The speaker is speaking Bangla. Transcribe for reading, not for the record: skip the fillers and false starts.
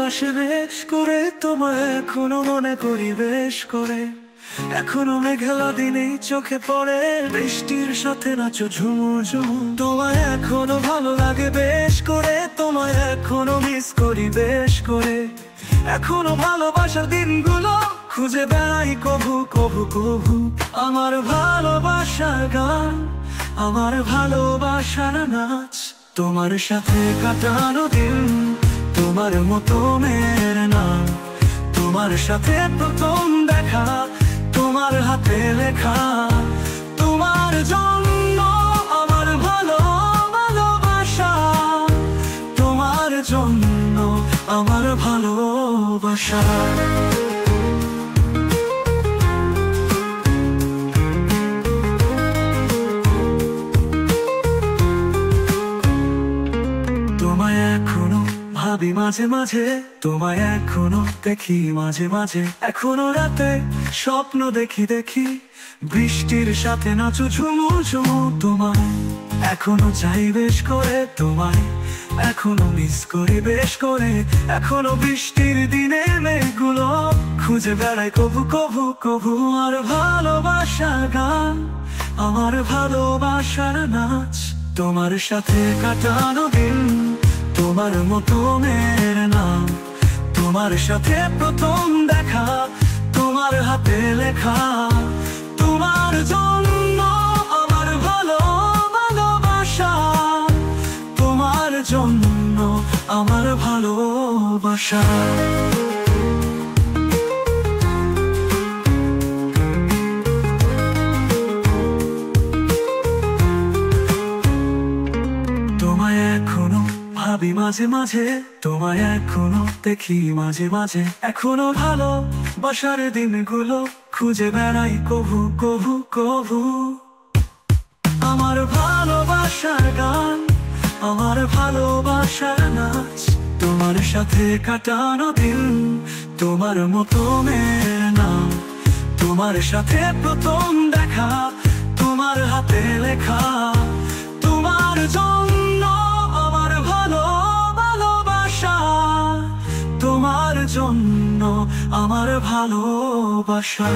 ভালোবাসে বেশ করে, তোমায় এখনো মনে করি বেশ করে। এখনো মেঘলা দিনে চোখে পড়ে, বৃষ্টির সাথে নাচো ঝুমুর ঝুমুর। তোমায় এখনো ভালো লাগে বেশ করে, তোমায় এখনো মিস করি বেশ করে। এখনো ভালোবাসার দিনগুলো খুঁজে বেড়াই কভু কভু কভু। আমার ভালোবাসার গান, আমার ভালোবাসার নাচ, তোমার সাথে কাটানো দিন, তোমার মতো মেয়ের নাম। তোমার সাথে প্রথম দেখা, তোমার হাতে লেখা। তোমার জন্য আমার ভালোবাসা, তোমার জন্য আমার ভালোবাসা। তোমায় এখনো ভাবি মাঝে মাঝে, তোমায় এখনো দেখি মাঝে মাঝে। এখনো রাতে স্বপ্ন দেখি দেখি, বৃষ্টির সাথে নাচো ঝুমুর ঝুমুর। তোমায় এখনো চাই বেশ করে, তোমায় এখনো মিস করি বেশ করে। এখনো বৃষ্টির দিনে মেঘগুলো খুঁজে বেড়াই কভু কভু কভু। আর ভালোবাসার গান, আমার ভালোবাসার নাচ, তোমার সাথে কাটানো দিন, তোমার মতো মেয়ের নাম। তোমার সাথে প্রথম দেখা, তোমার হাতে লেখা। তোমার জন্য আমার ভালোবাসা, তোমার জন্য আমার ভালোবাসা। তোমায় এখনো ভাবি মাঝে মাঝে, তোমায় এখনো দেখি মাঝে মাঝে। এখনো ভালোবাসার দিনগুলো খুঁজে বেড়াই কভু কভু কভু। আমার ভালোবাসার গান, আমার ভালোবাসার নাচ, তোমার সাথে কাটানো দিন, তোমার মতো মেয়ের নাম। তোমার সাথে প্রথম দেখা, তোমার হাতে লেখা। তোমার জন্য আমার ভালোবাসা, তোমার জন্য আমার ভালোবাসা।